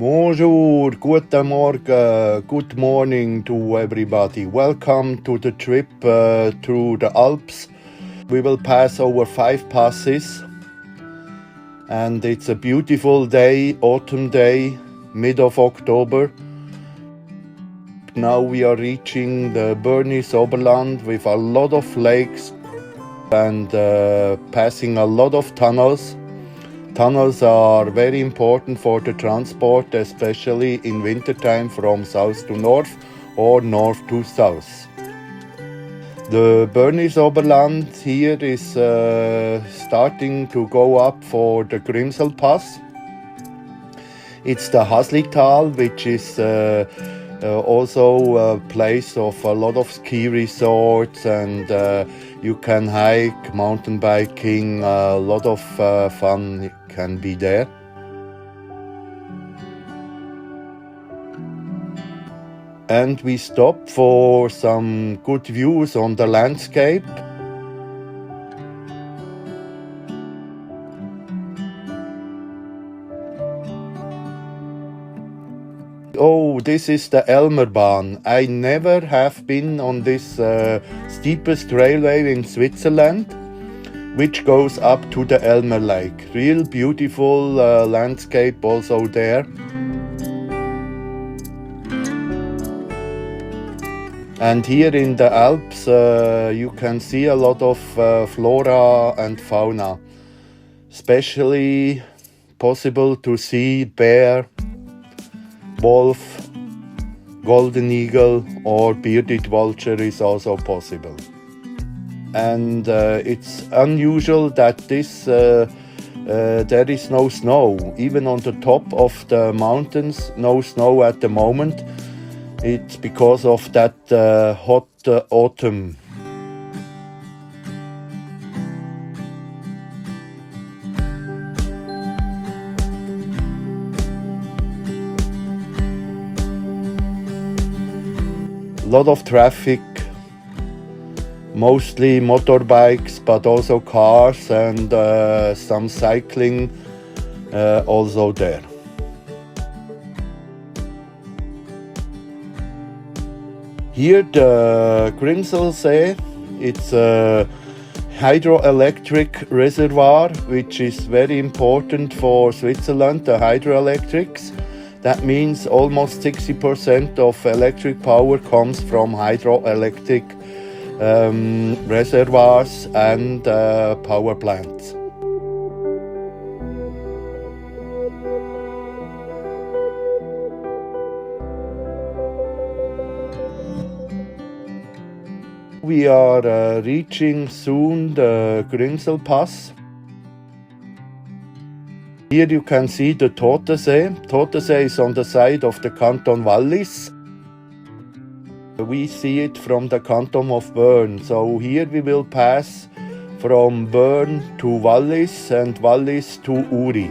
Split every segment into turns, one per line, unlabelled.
Bonjour, guten Morgen, good morning to everybody. Welcome to the trip through the Alps. We will pass over 5 passes and it's a beautiful day, autumn day, mid of October. Now we are reaching the Bernese Oberland with a lot of lakes and passing a lot of tunnels. Tunnels are very important for the transport, especially in wintertime from south to north or north to south. The Bernese Oberland here is starting to go up for the Grimsel Pass. It's the Haslital, which is also a place of a lot of ski resorts, and you can hike, mountain biking, a lot of fun can be there. And we stop for some good views on the landscape. Oh, this is the Elmerbahn. I never have been on this steepest railway in Switzerland, which goes up to the Elmer Lake. Real beautiful landscape also there. And here in the Alps you can see a lot of flora and fauna. Especially possible to see bear, wolf, golden eagle or bearded vulture is also possible. And it's unusual that there is no snow. Even on the top of the mountains, no snow at the moment. It's because of that hot autumn. Lot of traffic, mostly motorbikes, but also cars and some cycling also there. Here the Grimselsee, it's a hydroelectric reservoir which is very important for Switzerland, the hydroelectrics. That means almost 60% of electric power comes from hydroelectric reservoirs and power plants. We are reaching soon the Grimsel Pass. Here you can see the Totensee. Totensee is on the side of the Canton Wallis. We see it from the Canton of Bern. So here we will pass from Bern to Wallis and Wallis to Uri.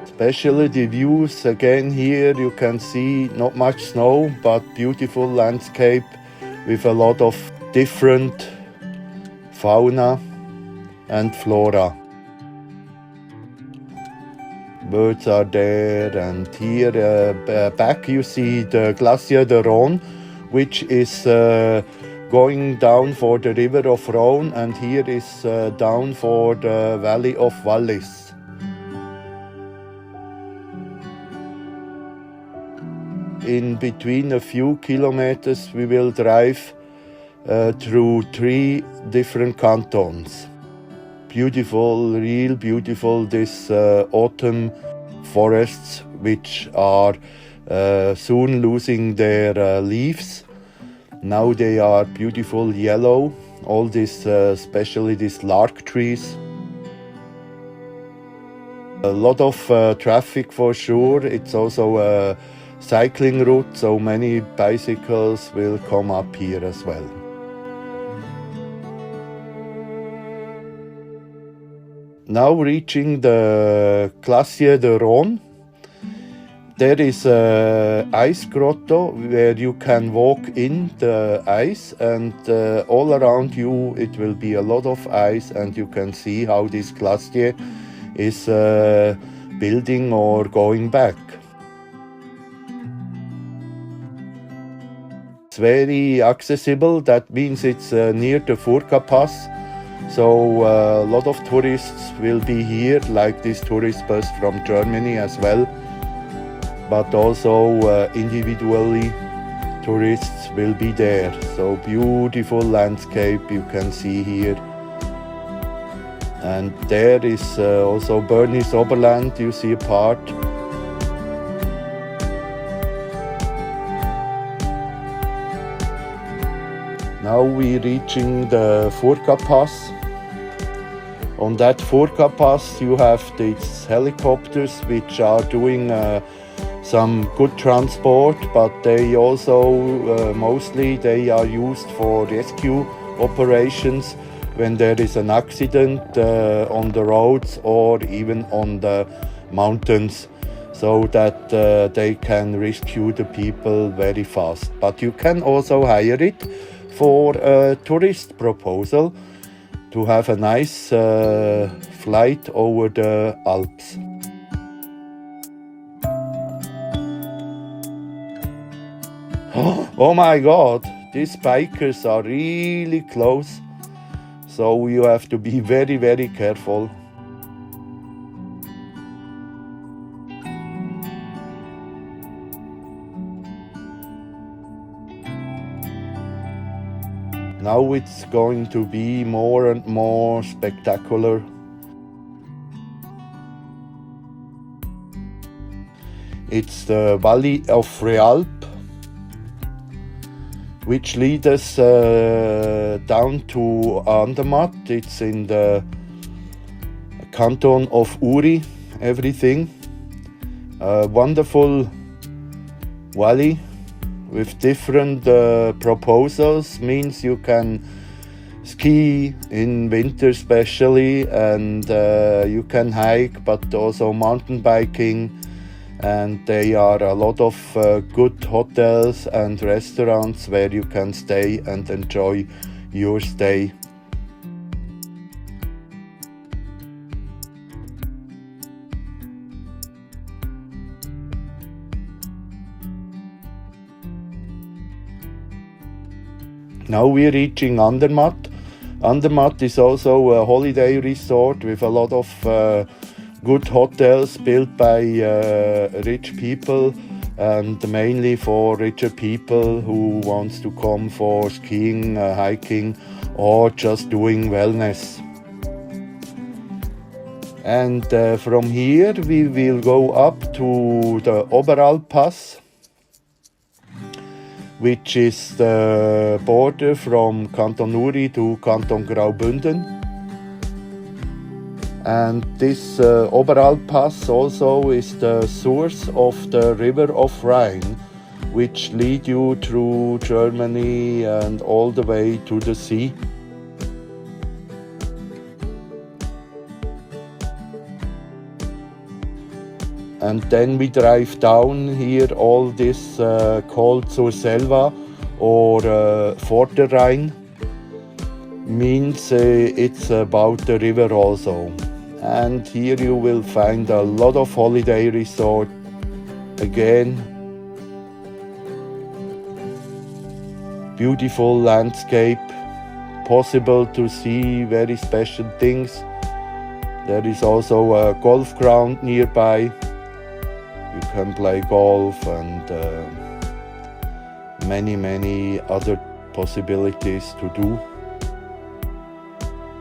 Especially the views, again here you can see not much snow, but beautiful landscape with a lot of different fauna and flora. Birds are there, and here back you see the Glacier de Rhône, which is going down for the river of Rhône, and here is down for the valley of Wallis. In between a few kilometers we will drive through 3 different cantons. Beautiful, real beautiful, this autumn forests which are soon losing their leaves. Now they are beautiful yellow, all this, especially these lark trees. A lot of traffic for sure. It's also a cycling route, so many bicycles will come up here as well. Now reaching the Glacier de Rhône. There is a ice grotto where you can walk in the ice, and all around you it will be a lot of ice, and you can see how this glacier is building or going back. It's very accessible, that means it's near the Furka Pass, so a lot of tourists will be here, like this tourist bus from Germany as well. But also individually tourists will be there. So beautiful landscape you can see here. And there is also Bernese Oberland, you see a part. Now we're reaching the Furka Pass. On that Furka Pass you have these helicopters which are doing some good transport, but they also mostly they are used for rescue operations when there is an accident on the roads or even on the mountains, so that they can rescue the people very fast. But you can also hire it for a tourist proposal to have a nice flight over the Alps. Oh my God, these bikers are really close, so you have to be very, very careful. Now it's going to be more and more spectacular. It's the Valley of Realp, which leads us down to Andermatt. It's in the Canton of Uri, everything. A wonderful valley with different proposals, means you can ski in winter especially, and you can hike, but also mountain biking. And there are a lot of good hotels and restaurants where you can stay and enjoy your stay. Now we're reaching Andermatt. Andermatt is also a holiday resort with a lot of good hotels built by rich people, and mainly for richer people who wants to come for skiing, hiking, or just doing wellness. And from here we will go up to the Oberalp Pass, which is the border from Canton Uri to Canton Graubünden. And this Oberalp Pass also is the source of the river of Rhine, which lead you through Germany and all the way to the sea. And then we drive down here, all this called zur Selva or Vorderrhein, means it's about the river also. And here you will find a lot of holiday resort again. Beautiful landscape, possible to see very special things. There is also a golf ground nearby. You can play golf and many other possibilities to do.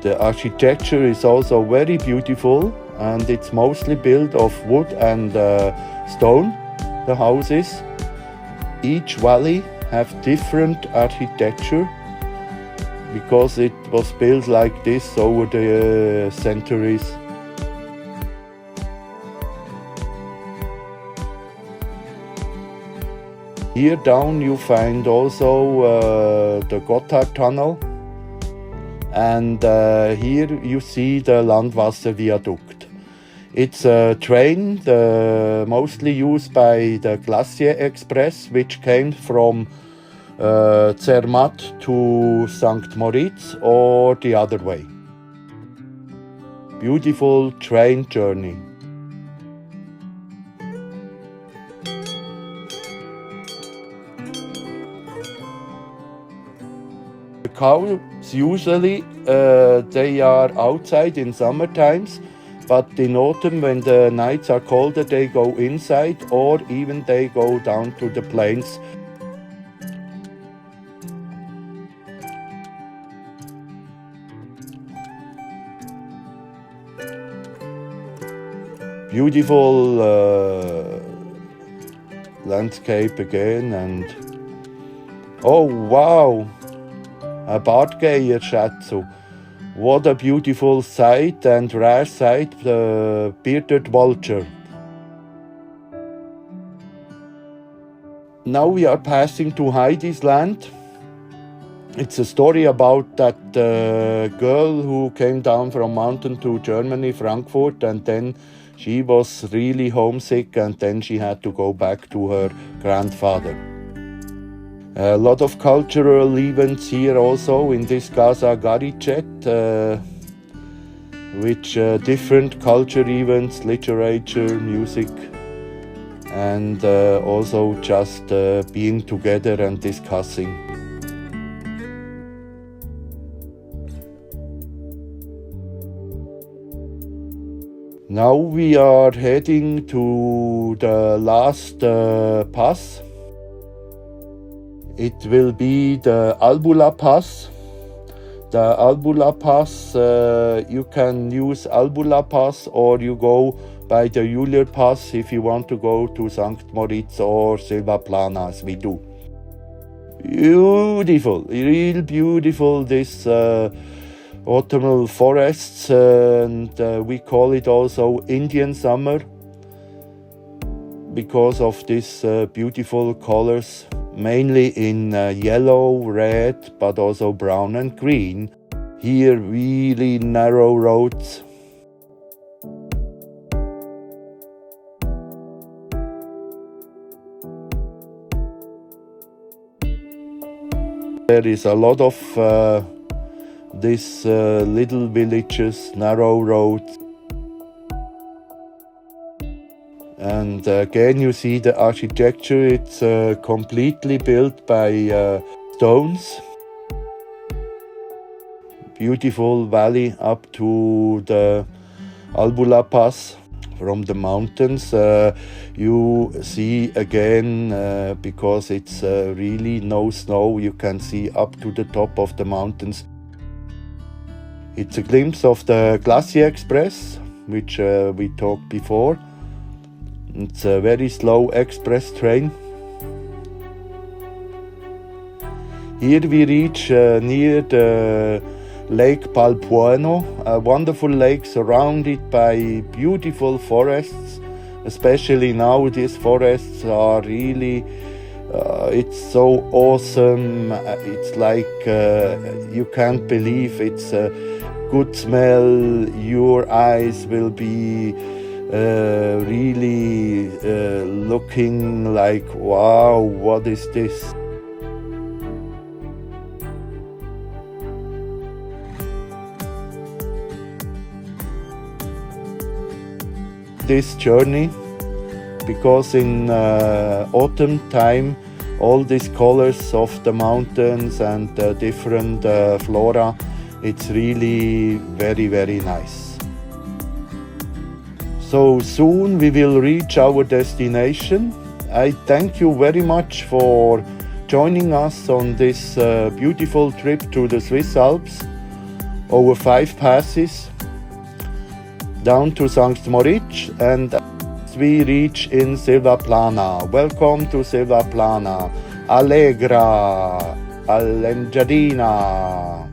The architecture is also very beautiful, and it's mostly built of wood and stone, the houses. Each valley have different architecture because it was built like this over the centuries. Here down you find also the Gotthard Tunnel, and here you see the Landwasser Viaduct. It's a train mostly used by the Glacier Express, which came from Zermatt to St. Moritz or the other way. Beautiful train journey. The cows usually they are outside in summer times, but in autumn when the nights are colder they go inside, or even they go down to the plains. Beautiful landscape again, and oh wow, a Bartgeierschätzung. What a beautiful sight and rare sight, the bearded vulture. Now we are passing to Heidi's land. It's a story about that girl who came down from mountain to Germany, Frankfurt, and then she was really homesick, and then she had to go back to her grandfather. A lot of cultural events here also in this Gaza Garicet, which different culture events, literature, music, and also just being together and discussing. Now we are heading to the last pass. It will be the Albula Pass. The Albula Pass, you can use Albula Pass, or you go by the Julier Pass if you want to go to St. Moritz or Silvaplana, as we do. Beautiful, real beautiful, this autumnal forests, and we call it also Indian summer because of these beautiful colors, mainly in yellow, red, but also brown and green. Here really narrow roads. There is a lot of these little villages, narrow roads. And again you see the architecture, it's completely built by stones. Beautiful valley up to the Albula Pass from the mountains. You see again, because it's really no snow, you can see up to the top of the mountains. It's a glimpse of the Glacier Express, which we talked before. It's a very slow express train. Here we reach near the Lake Palpuano, a wonderful lake surrounded by beautiful forests. Especially now these forests are really, it's so awesome. It's like you can't believe it's a good smell. Your eyes will be really looking like, wow, what is this? This journey, because in autumn time all these colors of the mountains and different flora, it's really very, very nice. So soon we will reach our destination. I thank you very much for joining us on this beautiful trip to the Swiss Alps over 5 passes down to St. Moritz, and we reach in Silvaplana. Welcome to Silvaplana. Allegra, All'Engiadina.